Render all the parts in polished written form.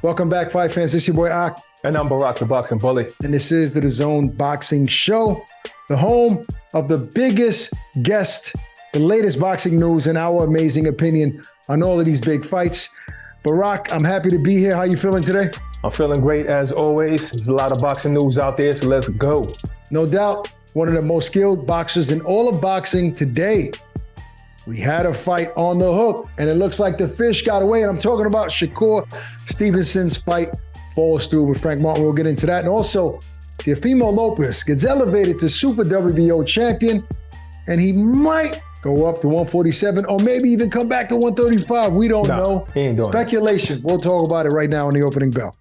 Welcome back, Fight Fans. This is your boy Ak. And I'm Barack, the Boxing Bully. And this is the DAZN Boxing Show, the home of the biggest guest, the latest boxing news, and our amazing opinion on all of these big fights. Barack, I'm happy to be here. How you feeling today? I'm feeling great as always. There's a lot of boxing news out there, so let's go. No doubt, one of the most skilled boxers in all of boxing today. We had a fight on the hook, and it looks like the fish got away. And I'm talking about Shakur Stevenson's fight falls through with Frank Martin. We'll get into that. And also, Teofimo Lopez gets elevated to Super WBO champion, and he might go up to 147 or maybe even come back to 135. We don't know. He ain't doing Speculation. It. We'll talk about it right now on the opening bell.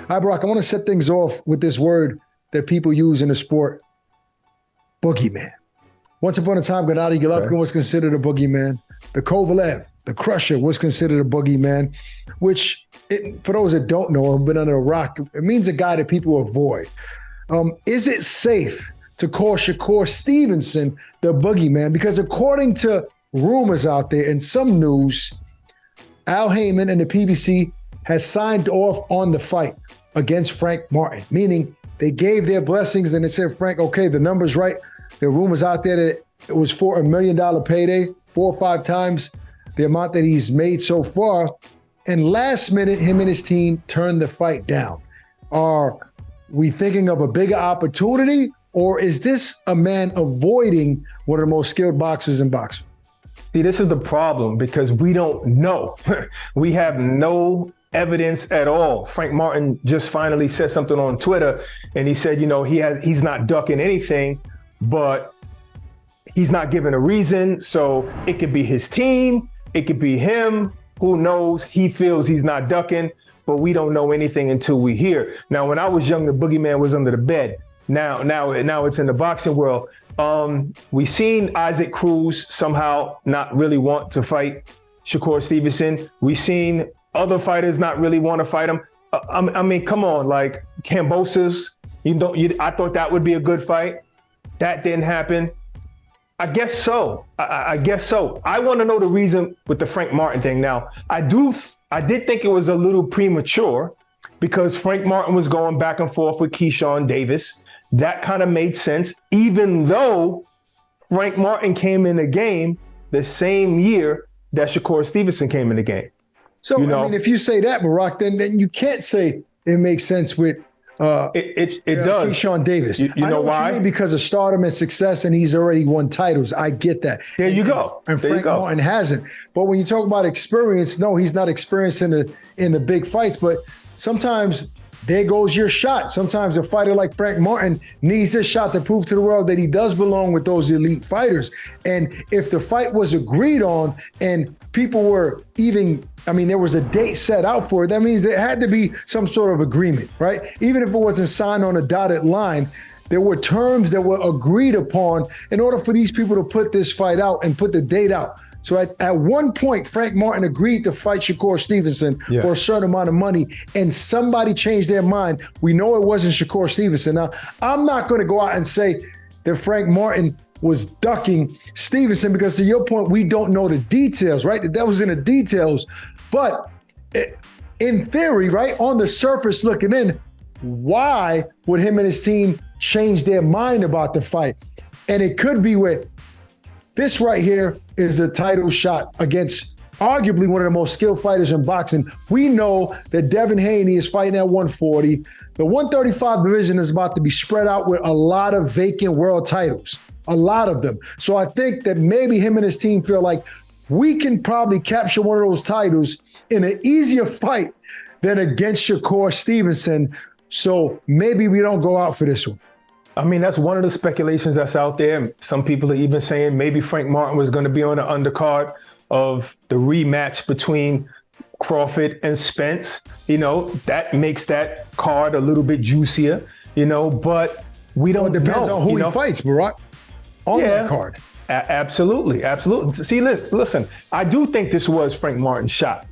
Hi, Brock. I want to set things off with this word that people use in the sport, boogeyman. Once upon a time, Gennady Golovkin was considered a boogeyman. The Kovalev, the Crusher, was considered a boogeyman, which, for those that don't know, have been under a rock, it means a guy that people avoid. Is it safe to call Shakur Stevenson the boogeyman? Because according to rumors out there and some news, Al Heyman and the PBC has signed off on the fight against Frank Martin, meaning they gave their blessings and they said, Frank, okay, the number's right. There are rumors out there that it was for $1 million payday, 4 or 5 times the amount that he's made so far. And last minute, him and his team turned the fight down. Are we thinking of a bigger opportunity, or is this a man avoiding one of the most skilled boxers in boxing? See, this is the problem because we don't know. We have no evidence at all. Frank Martin just finally said something on Twitter, and he said, he's not ducking anything, but he's not giving a reason. So it could be his team, it could be him. Who knows? He feels he's not ducking, but we don't know anything until we hear. Now, when I was young, the boogeyman was under the bed. Now it's in the boxing world. We seen Isaac Cruz somehow not really want to fight Shakur Stevenson. We seen other fighters not really want to fight him. I mean, come on, like Kambosos. I thought that would be a good fight. That didn't happen. I guess so. I guess so. I want to know the reason with the Frank Martin thing. Now, I did think it was a little premature because Frank Martin was going back and forth with Keyshawn Davis. That kind of made sense, even though Frank Martin came in the game the same year that Shakur Stevenson came in the game. So, I mean, if you say that, Barack, then you can't say it makes sense with it does. Keyshawn Davis. You know what why? You mean, because of stardom and success, and he's already won titles. I get that. There you go. And Frank Martin hasn't. But when you talk about experience, no, he's not experienced in the big fights. But sometimes there goes your shot. Sometimes a fighter like Frank Martin needs this shot to prove to the world that he does belong with those elite fighters. And if the fight was agreed on and people were there was a date set out for it, that means there had to be some sort of agreement, right? Even if it wasn't signed on a dotted line, there were terms that were agreed upon in order for these people to put this fight out and put the date out. So at one point, Frank Martin agreed to fight Shakur Stevenson for a certain amount of money, and somebody changed their mind. We know it wasn't Shakur Stevenson. Now, I'm not going to go out and say that Frank Martin was ducking Stevenson because, to your point, we don't know the details, right? The devil's in the details. But in theory, right, on the surface looking in, why would him and his team change their mind about the fight? And it could be where this right here is a title shot against arguably one of the most skilled fighters in boxing. We know that Devin Haney is fighting at 140. The 135 division is about to be spread out with a lot of vacant world titles, a lot of them. So I think that maybe him and his team feel like we can probably capture one of those titles in an easier fight than against Shakur Stevenson. So maybe we don't go out for this one. I mean, that's one of the speculations that's out there. Some people are even saying maybe Frank Martin was going to be on the undercard of the rematch between Crawford and Spence. That makes that card a little bit juicier, but we don't know. It depends on who he fights, Barack, on that card. Absolutely. See, listen, I do think this was Frank Martin's shot,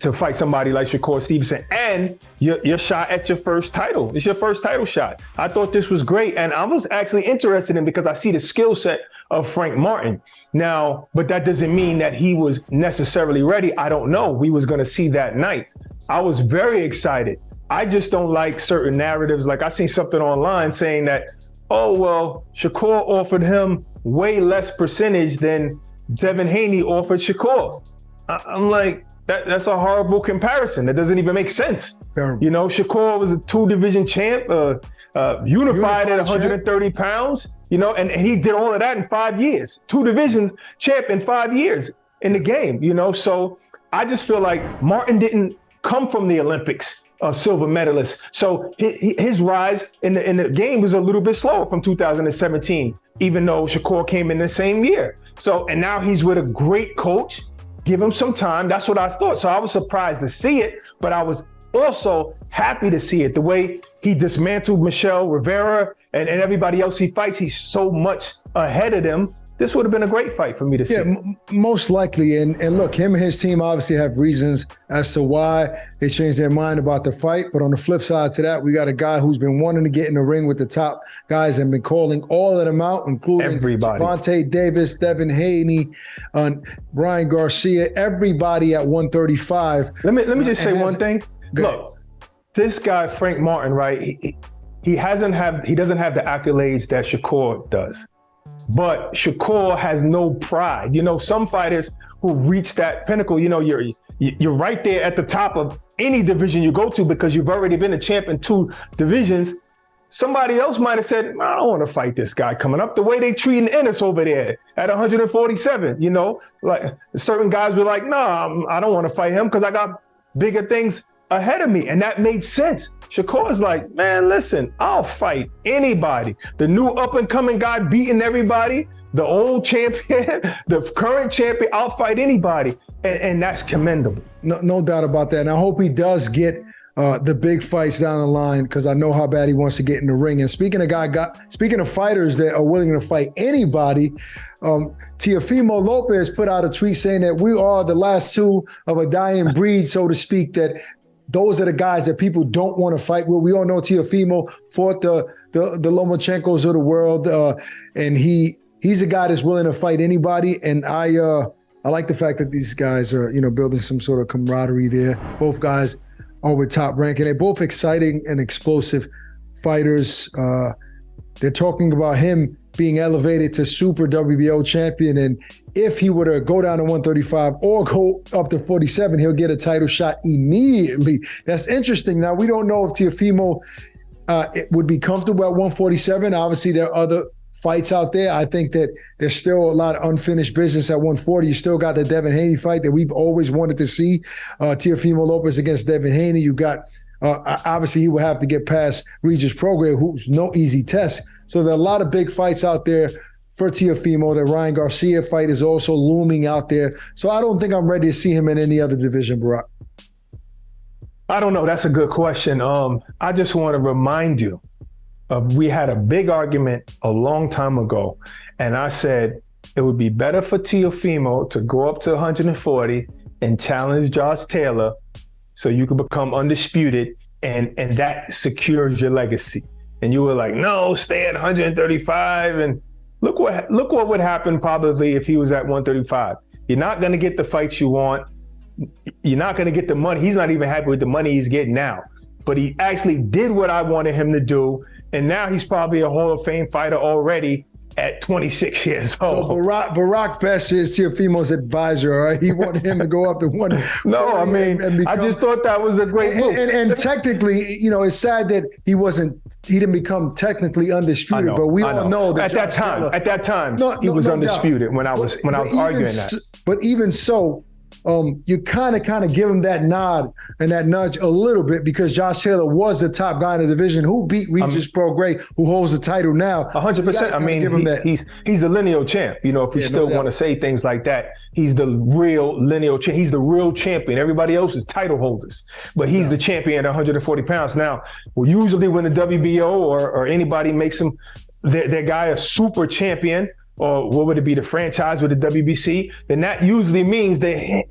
to fight somebody like Shakur Stevenson, and your shot at your first title. It's your first title shot. I thought this was great, and I was actually interested in because I see the skill set of Frank Martin. Now, but that doesn't mean that he was necessarily ready. I don't know. We was going to see that night. I was very excited. I just don't like certain narratives. Like I seen something online saying that, oh, well, Shakur offered him way less percentage than Devin Haney offered Shakur. I'm like, that's a horrible comparison. That doesn't even make sense. Terrible. You know, Shakur was a 2-division champ, unified at 130 champ. pounds, you know, and he did all of that in 5 years. 2 divisions champ in 5 years in the game, you know. So I just feel like Martin didn't come from the Olympics, silver medalist. So his rise in the game was a little bit slower from 2017, even though Shakur came in the same year. So, and now he's with a great coach. Give him some time. That's what I thought. So I was surprised to see it, but I was also happy to see it. The way he dismantled Michelle Rivera and everybody else he fights, he's so much ahead of them. This would have been a great fight for me to see. Yeah, most likely. And look, him and his team obviously have reasons as to why they changed their mind about the fight. But on the flip side to that, we got a guy who's been wanting to get in the ring with the top guys and been calling all of them out, including everybody. Gervonta Davis, Devin Haney, Ryan Garcia, everybody at 135. Let me just say one thing. Look, this guy, Frank Martin, right? He doesn't have the accolades that Shakur does. But Shakur has no pride. You know, some fighters who reach that pinnacle, you know, you're right there at the top of any division you go to because you've already been a champ in 2 divisions. Somebody else might have said, I don't want to fight this guy coming up. The way they treating Ennis over there at 147, you know, like certain guys were like, nah, I don't want to fight him because I got bigger things ahead of me. And that made sense. Shakur's like, man, listen, I'll fight anybody. The new up-and-coming guy beating everybody, the old champion, the current champion, I'll fight anybody. And that's commendable. No doubt about that. And I hope he does get the big fights down the line because I know how bad he wants to get in the ring. And speaking of fighters that are willing to fight anybody, Teofimo Lopez put out a tweet saying that we are the last 2 of a dying breed, so to speak, that those are the guys that people don't want to fight with. We all know Teofimo fought the Lomachenkos of the world, and he's a guy that's willing to fight anybody. And I like the fact that these guys are, you know, building some sort of camaraderie there. Both guys are with Top Rank, and they're both exciting and explosive fighters. They're talking about him being elevated to Super WBO champion, and if he were to go down to 135 or go up to 47, he'll get a title shot immediately. That's interesting. Now, we don't know if Teofimo would be comfortable at 147. Obviously, there are other fights out there. I think that there's still a lot of unfinished business at 140. You still got the Devin Haney fight that we've always wanted to see. Teofimo Lopez against Devin Haney. You got, obviously, he will have to get past Regis Prograis, who's no easy test. So there are a lot of big fights out there for Teofimo. The Ryan Garcia fight is also looming out there. So I don't think I'm ready to see him in any other division, Barack. I don't know. That's a good question. I just want to remind you we had a big argument a long time ago, and I said it would be better for Teofimo to go up to 140 and challenge Josh Taylor so you can become undisputed, and that secures your legacy. And you were like, no, stay at 135. And look what would happen probably if he was at 135. You're not going to get the fights you want. You're not going to get the money. He's not even happy with the money he's getting now. But he actually did what I wanted him to do. And now he's probably a Hall of Fame fighter already at 26 years old. So Barack Best is Teofimo's advisor, all right? He wanted him to go up to 140. No, I mean, I just thought that was a great move. And technically, you know, it's sad that he didn't become technically undisputed, but we all know that at that time, he was undisputed when I was arguing that. But even so, you kind of give him that nod and that nudge a little bit because Josh Taylor was the top guy in the division who beat Regis Prograis, who holds the title now. 100%. I mean, he's the lineal champ. You know, if you still want to say things like that, he's the real lineal champ. He's the real champion. Everybody else is title holders, but he's the champion at 140 pounds. Now, usually when the WBO or anybody makes him their guy a super champion, or what would it be, the franchise with the WBC, then that usually means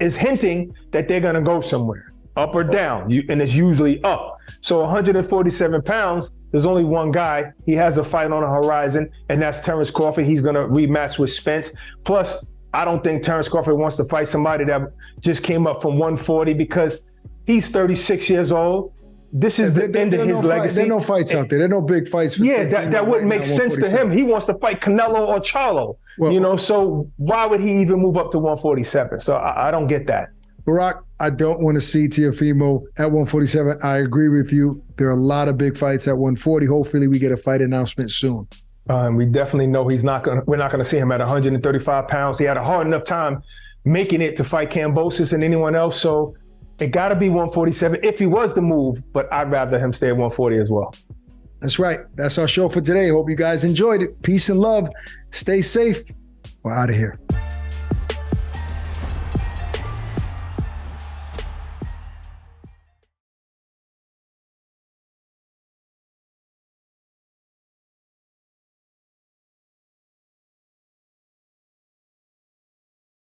is hinting that they're going to go somewhere, up or down, and it's usually up. So 147 pounds there's only one guy. He has a fight on the horizon, and that's Terrence Crawford. He's going to rematch with Spence. Plus, I don't think Terrence Crawford wants to fight somebody that just came up from 140 because he's 36 years old. This is the end of his legacy. There are no fights out there. There are no big fights. That wouldn't make sense to him. He wants to fight Canelo or Charlo, so why would he even move up to 147? So I don't get that. Barack, I don't want to see Teofimo at 147. I agree with you. There are a lot of big fights at 140. Hopefully we get a fight announcement soon. We definitely know we're not going to see him at 135 pounds. He had a hard enough time making it to fight Kambosos and anyone else. So it got to be 147 if he was the move, but I'd rather him stay at 140 as well. That's right. That's our show for today. Hope you guys enjoyed it. Peace and love. Stay safe. We're out of here.